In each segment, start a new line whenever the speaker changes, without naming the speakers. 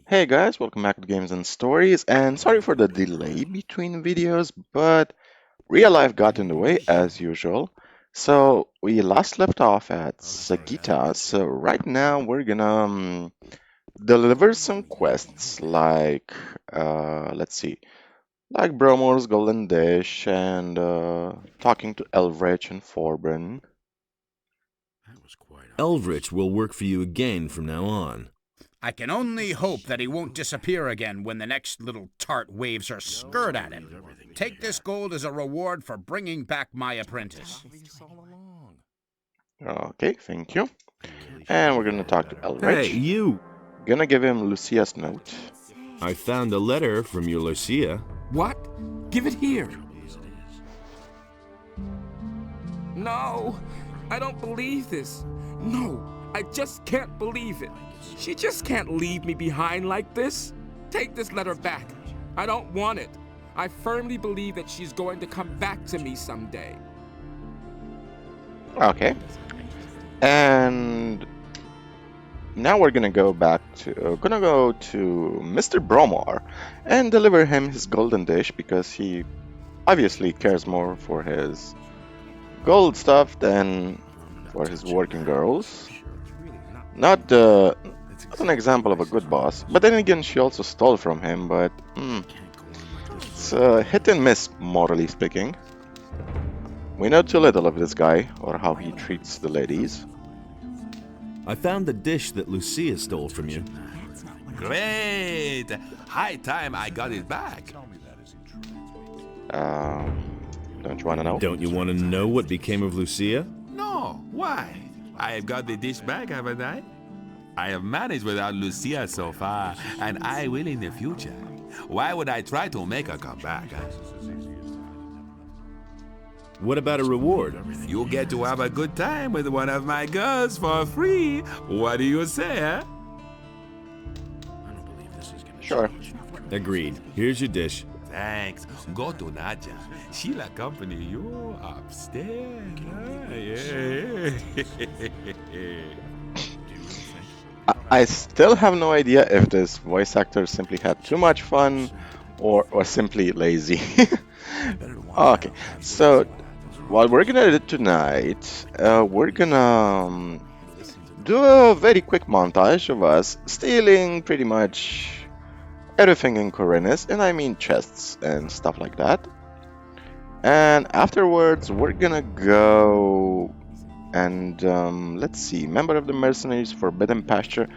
Hey guys, welcome back to Games and Stories, and sorry for the delay between videos, but real life got in the way as usual. So we last left off at Sagita, so right now we're gonna deliver some quests like, let's see, like Bromor's Golden Dish and talking to Elvrich and Forbin.
Elvrich will work for you again from now on.
I can only hope that he won't disappear again when the next little tart waves her skirt at him. Take this gold as a reward for bringing back my apprentice.
Okay, thank you. And we're gonna talk to Elvrich.
Hey, you!
Gonna give him Lucia's note.
I found a letter from your Lucia.
What? Give it here. No, I don't believe this. No, I just can't believe it. She just can't leave me behind like this. Take this letter back. I don't want it. I firmly believe that she's going to come back to me someday.
Okay. And now we're gonna go to Mr. Bromor and deliver him his golden dish because he obviously cares more for his gold stuff than for his working girls. Not an example of a good boss, but then again she also stole from him, but it's hit and miss, morally speaking. We know too little of this guy or how he treats the ladies.
I found the dish that Lucia stole from you.
Great! High time I got it back.
Don't you want to know?
Don't you want to know what became of Lucia?
No, why? I have got the dish back, haven't I? I have managed without Lucia so far, and I will in the future. Why would I try to make her come back?
What about a reward?
You get to have a good time with one of my girls for free. What do you say, huh?
Sure.
Agreed. Here's your dish.
Thanks. Go to Nadja. She'll accompany you upstairs.
I still have no idea if this voice actor simply had too much fun or simply lazy. Okay, so what we're gonna do tonight, we're gonna do a very quick montage of us stealing pretty much everything in Khorinis, and I mean chests and stuff like that. And afterwards, we're gonna go and let's see, member of the mercenaries, forbidden pasture.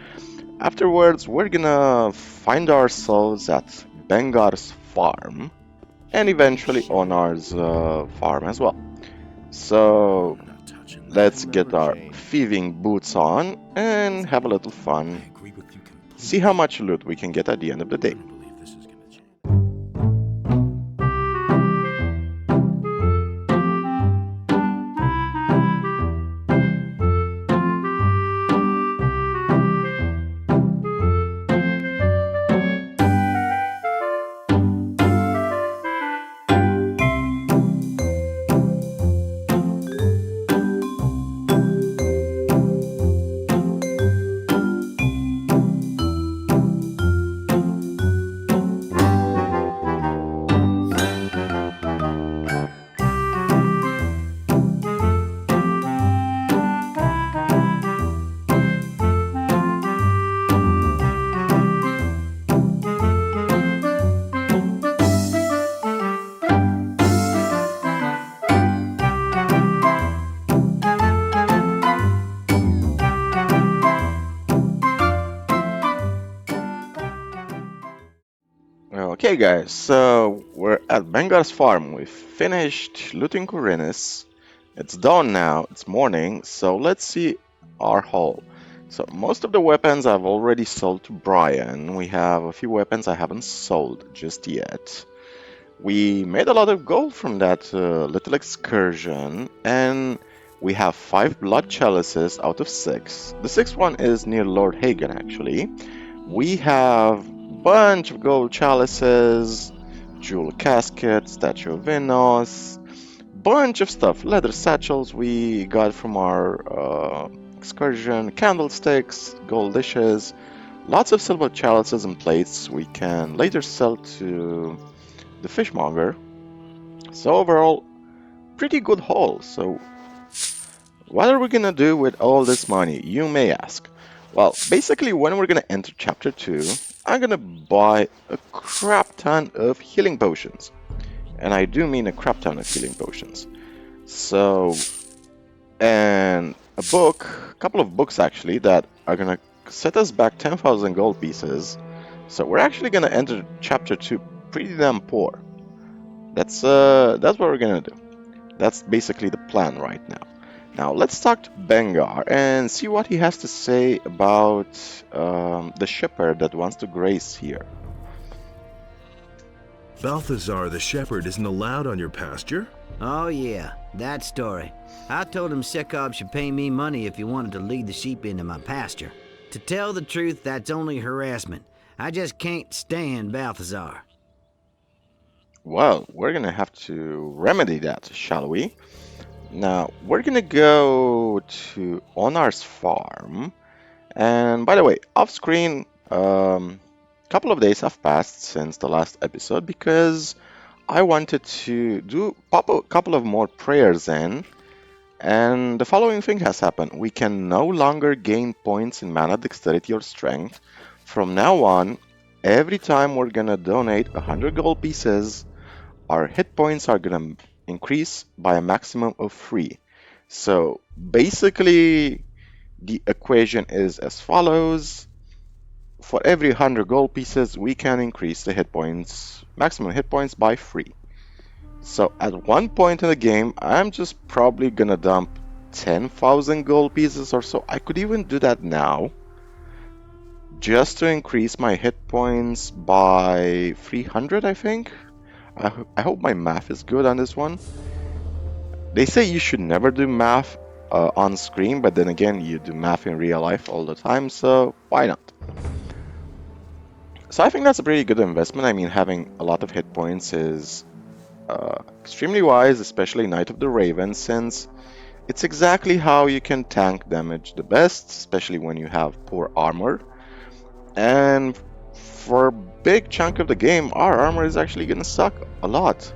Afterwards, we're gonna find ourselves at Bengar's farm and eventually Onar's farm as well. So let's get our thieving boots on and have a little fun. See how much loot we can get at the end of the day. Okay guys, so we're at Bengar's farm. We've finished looting Khorinis. It's dawn now, it's morning, so let's see our haul. So most of the weapons I've already sold to Brian. We have a few weapons I haven't sold just yet. We made a lot of gold from that little excursion, and we have 5 blood chalices out of 6. The 6th one is near Lord Hagen actually. We have bunch of gold chalices, jewel casket, statue of Venus, bunch of stuff, leather satchels we got from our excursion, candlesticks, gold dishes, lots of silver chalices and plates we can later sell to the fishmonger. So overall, pretty good haul. So what are we gonna do with all this money, you may ask? Well, basically when we're gonna enter chapter 2, I'm gonna buy a crap ton of healing potions. And I do mean a crap ton of healing potions. So, and a couple of books actually, that are gonna set us back 10,000 gold pieces. So we're actually gonna enter chapter 2 pretty damn poor. That's what we're gonna do. That's basically the plan right now. Now let's talk to Bengar and see what he has to say about the shepherd that wants to graze here.
Balthazar the shepherd isn't allowed on your pasture?
Oh yeah, that story. I told him Sekov should pay me money if he wanted to lead the sheep into my pasture. To tell the truth, that's only harassment. I just can't stand Balthazar.
Well, we're gonna have to remedy that, shall we? Now, we're gonna go to Onar's farm. And by the way, off screen, couple of days have passed since the last episode because I wanted to pop a couple of more prayers in, and the following thing has happened. We can no longer gain points in mana, dexterity, or strength. From now on, every time we're gonna donate 100 gold pieces, our hit points are gonna increase by a maximum of 3. So basically, the equation is as follows. For every 100 gold pieces, we can increase the hit points, maximum hit points, by 3. So at one point in the game, I'm just probably gonna dump 10,000 gold pieces or so. I could even do that now, just to increase my hit points by 300, I think. I hope my math is good on this one. They say you should never do math on screen, but then again, you do math in real life all the time, so why not? So I think that's a pretty good investment. I mean, having a lot of hit points is extremely wise, especially Knight of the Raven, since it's exactly how you can tank damage the best, especially when you have poor armor. And for a big chunk of the game, our armor is actually going to suck a lot.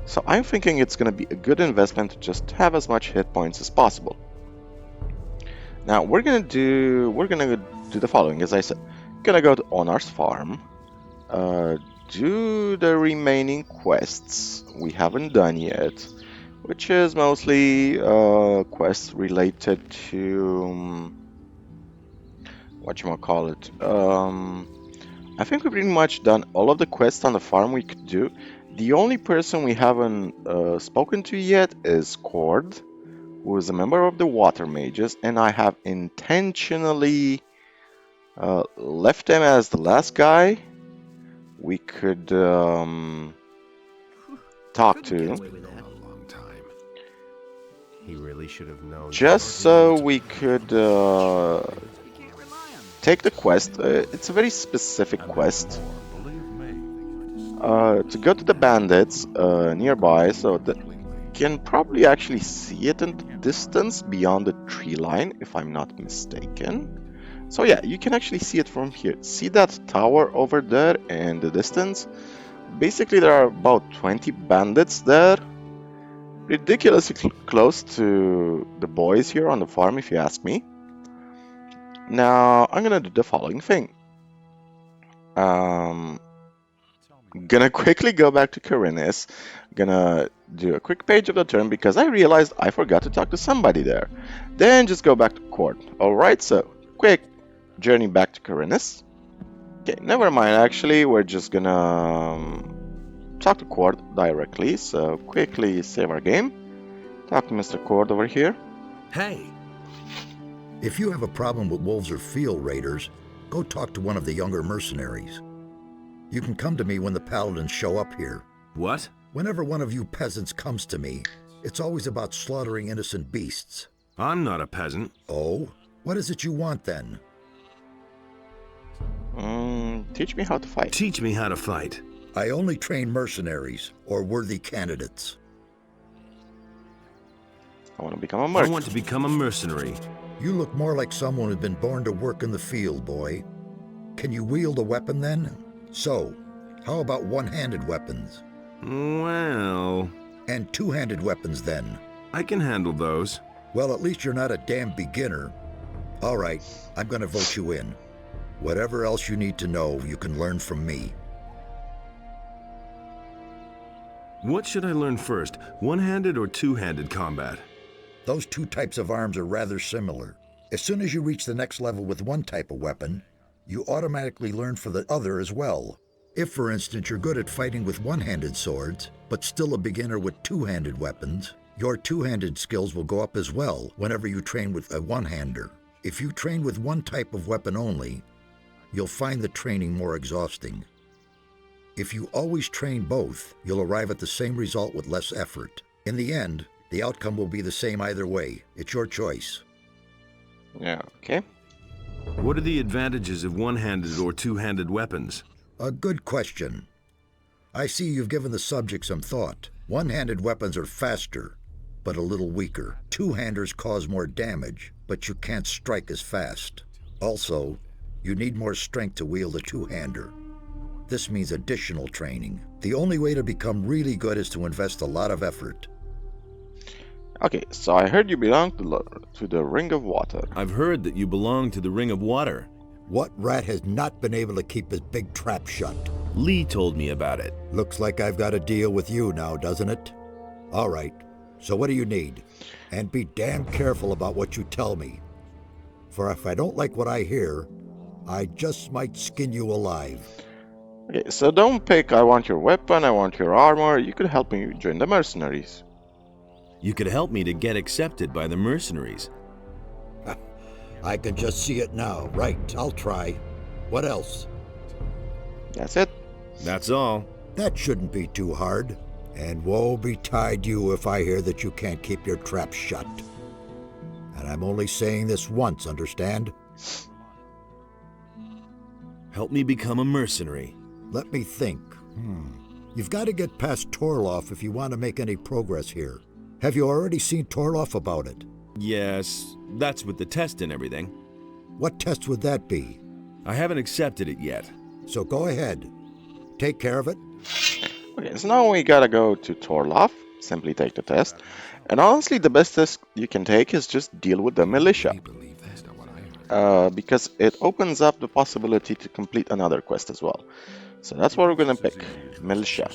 So I'm thinking it's going to be a good investment to just have as much hit points as possible. Now we're going to do the following, as I said. Gonna go to Onar's farm, do the remaining quests we haven't done yet, which is mostly quests related to whatchamacallit. I think we've pretty much done all of the quests on the farm we could do. The only person we haven't spoken to yet is Cord, who is a member of the Water Mages, and I have intentionally left him as the last guy we could talk to,
He really should have known.
just so we could take the quest. It's a very specific quest. To go to the bandits nearby, so that you can probably actually see it in the distance beyond the tree line, if I'm not mistaken. So yeah, you can actually see it from here. See that tower over there in the distance? Basically, there are about 20 bandits there. Ridiculously close to the boys here on the farm, if you ask me. Now, I'm gonna do the following thing. Gonna quickly go back to Khorinis. Gonna do a quick page of the turn because I realized I forgot to talk to somebody there. Then just go back to court. Alright, so quick journey back to Khorinis. Okay, never mind, actually, we're just gonna talk to Cord directly, so quickly save our game. Talk to Mr. Cord over here.
Hey,
If you have a problem with wolves or field raiders, go talk to one of the younger mercenaries. You can come to me when the paladins show up here.
what?
Whenever one of you peasants comes to me, it's always about slaughtering innocent beasts.
I'm not a peasant.
Oh? What is it you want then?
Teach me how to fight.
Teach me how to fight.
I only train mercenaries or worthy candidates.
I want to become a
I
merchant.
want to become a mercenary.
You look more like someone who's been born to work in the field, boy. Can you wield a weapon then? So, how about one-handed weapons?
Well,
And two-handed weapons then?
I can handle those.
Well, at least you're not a damn beginner. All right, I'm gonna vote you in. Whatever else you need to know, you can learn from me.
What should I learn first, one-handed or two-handed combat?
Those two types of arms are rather similar. As soon as you reach the next level with one type of weapon, you automatically learn for the other as well. If, for instance, you're good at fighting with one-handed swords, but still a beginner with two-handed weapons, your two-handed skills will go up as well whenever you train with a one-hander. If you train with one type of weapon only, you'll find the training more exhausting. If you always train both, you'll arrive at the same result with less effort. In the end, the outcome will be the same either way. It's your choice.
Yeah, okay.
What are the advantages of one-handed or two-handed weapons?
A good question. I see you've given the subject some thought. One-handed weapons are faster, but a little weaker. Two-handers cause more damage, but you can't strike as fast. Also, you need more strength to wield a two-hander. This means additional training. The only way to become really good is to invest a lot of effort.
Okay, so I heard you belong to the Ring of Water.
I've heard that you belong to the Ring of Water.
What rat has not been able to keep his big trap shut?
Lee told me about it.
Looks like I've got a deal with you now, doesn't it? All right, so what do you need? And be damn careful about what you tell me. For if I don't like what I hear, I just might skin you alive.
Okay, so don't pick I want your weapon, I want your armor. You could help me join the mercenaries.
You could help me to get accepted by the mercenaries.
I can just see it now. Right, I'll try. What else?
That's it.
That's all.
That shouldn't be too hard. And woe betide you if I hear that you can't keep your trap shut. And I'm only saying this once, understand?
Help me become a mercenary.
Let me think. You've got to get past Torloff if you want to make any progress here. Have you already seen Torloff about it?
Yes, that's with the test and everything.
What test would that be?
I haven't accepted it yet.
So go ahead. Take care of it.
Okay, so now we gotta go to Torloff. Simply take the test. And honestly, the best test you can take is just deal with the militia. Because it opens up the possibility to complete another quest as well. So that's what we're gonna pick. Militia.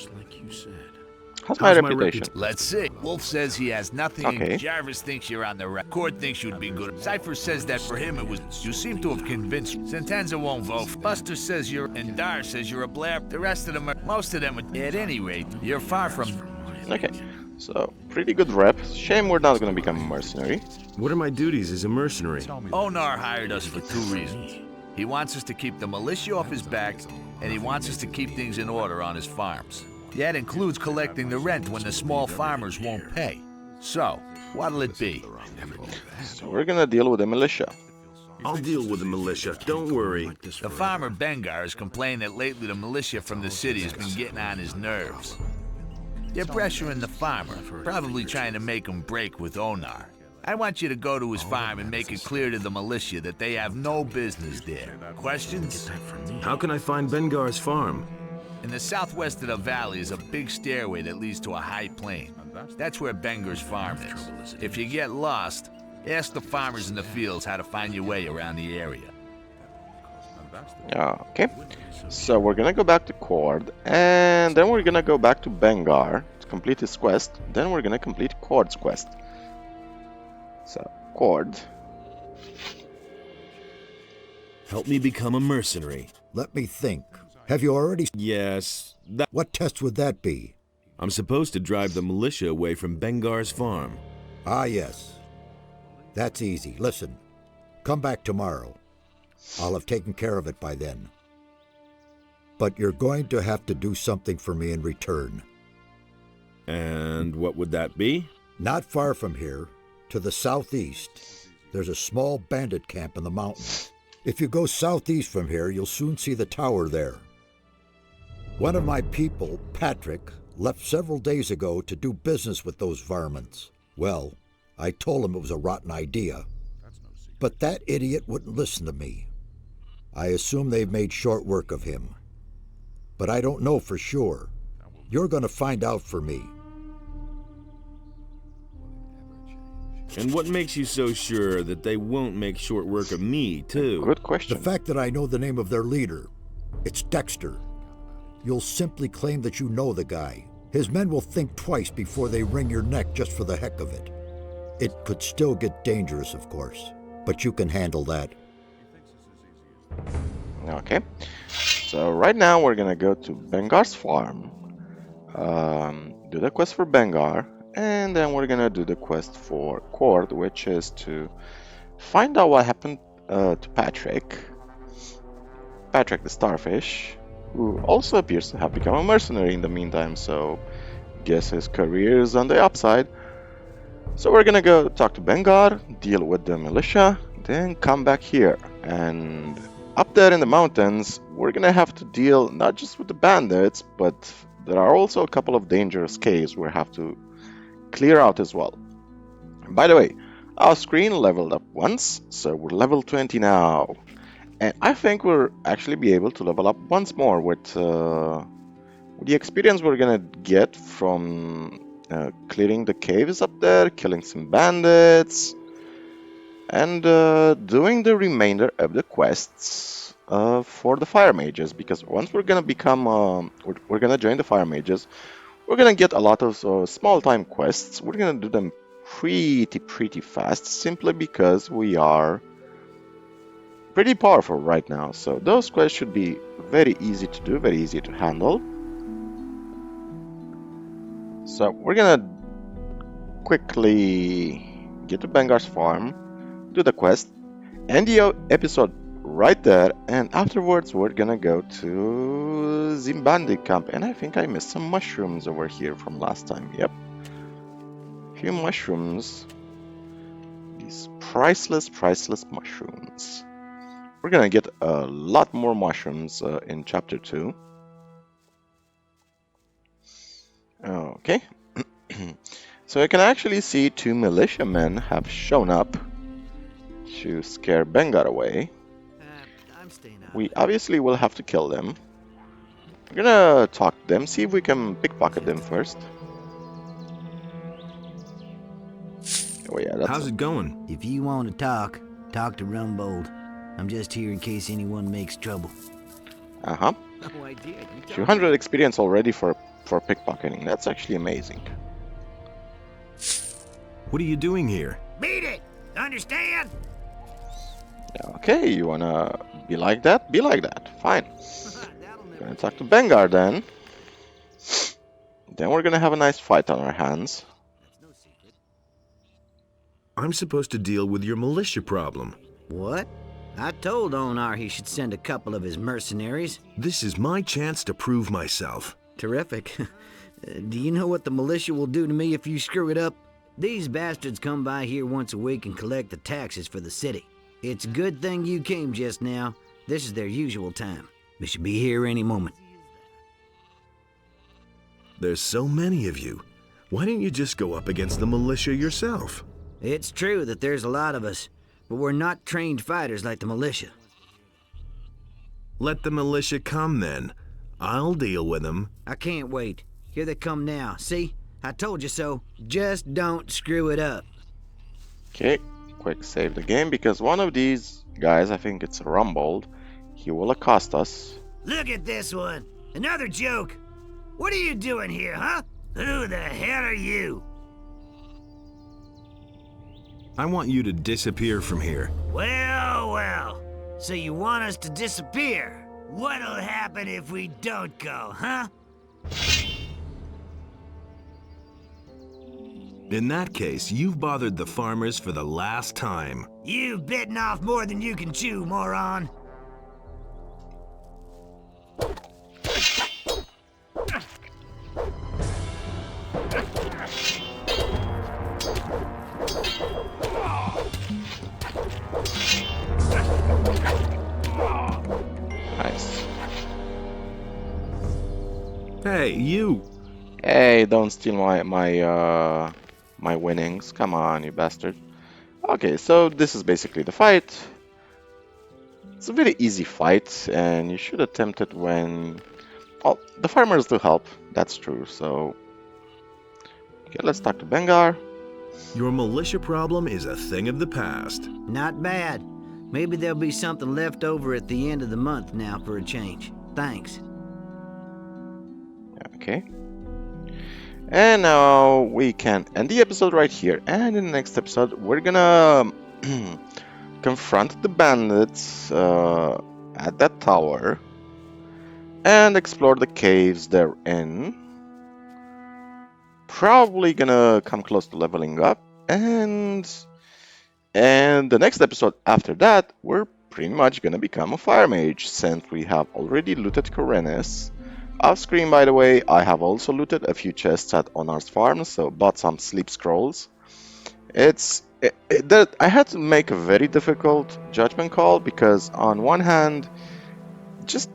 How's my reputation?
Let's see. Wolf says he has nothing,
Okay.
and Jarvis thinks you're on the right. Cord thinks you'd be good. Cypher says that for him it was. You seem to have convinced. Sentenza won't vote. Buster says you're, and Dar says you're a blair. The rest of them are, most of them are, at any rate, you're far from.
Okay, so pretty good rep. Shame we're not gonna become a mercenary.
What are my duties as a mercenary?
Onar hired us for two reasons. He wants us to keep the militia off his back, and he wants us to keep things in order on his farms. That includes collecting the rent when the small farmers won't pay. So, what'll it be?
So we're gonna deal with the militia.
I'll deal with the militia, don't worry.
The farmer Bengar has complained that lately the militia from the city has been getting on his nerves. They're pressuring the farmer, probably trying to make him break with Onar. I want you to go to his farm and make it clear to the militia that they have no business there. Questions?
How can I find Bengar's farm?
In the southwest of the valley is a big stairway that leads to a high plain. That's where Bengar's farm is. If you get lost, ask the farmers in the fields how to find your way around the area.
Okay, so we're gonna go back to Cord, and then we're gonna go back to Bengar to complete his quest. Then we're gonna complete Cord's quest. So, Cord.
Help me become a mercenary.
Let me think. Have you already...
Yes,
What test would that be?
I'm supposed to drive the militia away from Bengar's farm.
Ah, yes. That's easy. Listen, come back tomorrow. I'll have taken care of it by then. But you're going to have to do something for me in return.
And what would that be?
Not far from here, to the southeast, there's a small bandit camp in the mountains. If you go southeast from here, you'll soon see the tower there. One of my people, Patrick, left several days ago to do business with those varmints. Well, I told him it was a rotten idea, but that idiot wouldn't listen to me. I assume they've made short work of him. But I don't know for sure. You're gonna find out for me.
And what makes you so sure that they won't make short work of me, too?
Good
The
question.
fact that I know the name of their leader, it's Dexter. You'll simply claim that you know the guy. His men will think twice before they wring your neck just for the heck of it. It could still get dangerous, of course, but you can handle that.
Okay. So right now we're gonna go to Bengar's farm, do the quest for Bengar, and then we're gonna do the quest for Cord, which is to find out what happened to Patrick the starfish, who also appears to have become a mercenary in the meantime, so guess his career is on the upside. So we're gonna go talk to Bengar, deal with the militia, then come back here. And up there in the mountains, we're gonna have to deal not just with the bandits, but there are also a couple of dangerous caves we have to clear out as well. By the way, our screen leveled up once, so we're level 20 now. And I think we'll actually be able to level up once more with the experience we're gonna get from clearing the caves up there, killing some bandits, and doing the remainder of the quests for the fire mages. Because once we're gonna become, we're gonna join the fire mages, we're gonna get a lot of small time quests. We're gonna do them pretty fast, simply because we are pretty powerful right now. So those quests should be very easy to do, very easy to handle. So we're gonna quickly get to Bengar's farm, do the quest, end the episode right there, and afterwards we're gonna go to Zimbandi camp. And I think I missed some mushrooms over here from last time. Yep, a few mushrooms. These priceless mushrooms. We're gonna get a lot more mushrooms in chapter 2. Okay. So you can actually see 2 militiamen have shown up to scare Bengar away.
I'm staying out.
We obviously will have to kill them. We're gonna talk to them, see if we can pickpocket them first. Oh yeah, that's
How's it going?
If you want to talk to Rumbold. I'm just here in case anyone makes trouble.
uh-huh.
No idea.
200 experience already for pickpocketing. That's actually amazing.
What are you doing here?
Beat it! Understand?
Okay, you wanna be like that? Be like that. Fine. Gonna talk to Bengar then. Then we're gonna have a nice fight on our hands.
I'm supposed to deal with your militia problem.
What? I told Onar he should send a couple of his mercenaries.
This is my chance to prove myself.
Terrific. Do you know what the militia will do to me if you screw it up? These bastards come by here once a week and collect the taxes for the city. It's a good thing you came just now. This is their usual time. They should be here any moment.
There's so many of you. Why don't you just go up against the militia yourself?
It's true that there's a lot of us, but we're not trained fighters like the militia.
Let the militia come then. I'll deal with them.
I can't wait. Here they come now. See? I told you so. Just don't screw it up.
Okay, quick save the game because one of these guys, I think it's Rumbold, he will accost us.
Look at this one. Another joke. What are you doing here, huh? Who the hell are you?
I want you to disappear from here.
Well. So you want us to disappear? What'll happen if we don't go, huh?
In that case, you've bothered the farmers for the last time.
You've bitten off more than you can chew, moron.
Nice.
Hey, you!
Hey, don't steal my winnings. Come on, you bastard. Okay, so this is basically the fight. It's a very easy fight, and you should attempt it when... Well, the farmers do help, that's true, so... Okay, let's talk to Bengar.
Your militia problem is a thing of the past.
Not bad. Maybe there'll be something left over at the end of the month now for a change. Thanks.
Okay. And now we can end the episode right here. And in the next episode, we're gonna confront the bandits at that tower and explore the caves they're in. Probably gonna come close to leveling up, and the next episode after that, we're pretty much gonna become a fire mage, since we have already looted Khorinis. Off screen, by the way, I have also looted a few chests at Onar's farm, so bought some sleep scrolls. I had to make a very difficult judgment call, because on one hand, just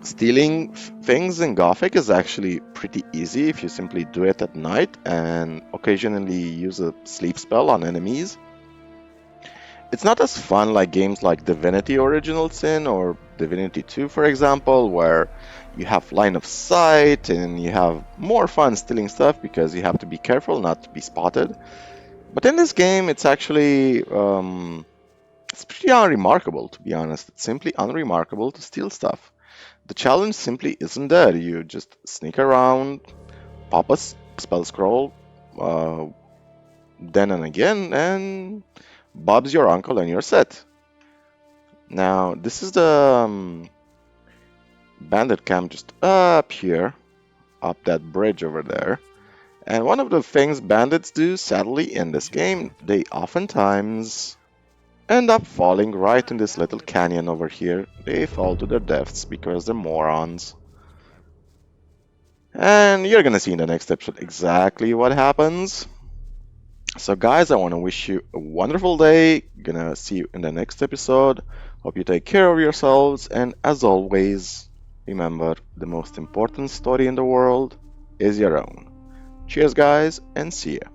stealing things in Gothic is actually pretty easy if you simply do it at night and occasionally use a sleep spell on enemies. It's not as fun like games like Divinity Original Sin or Divinity 2, for example, where you have line of sight and you have more fun stealing stuff because you have to be careful not to be spotted. But in this game, it's actually it's pretty unremarkable, to be honest. It's simply unremarkable to steal stuff. The challenge simply isn't there. You just sneak around, pop a spell scroll, then and again, and Bob's your uncle and you're set. Now, this is the bandit camp just up here, up that bridge over there. And one of the things bandits do, sadly, in this game, they oftentimes end up falling right in this little canyon over here. They fall to their deaths because they're morons. And you're gonna see in the next episode exactly what happens. So guys, I want to wish you a wonderful day. Gonna see you in the next episode. Hope you take care of yourselves, and as always, remember, the most important story in the world is your own. Cheers guys, and see ya.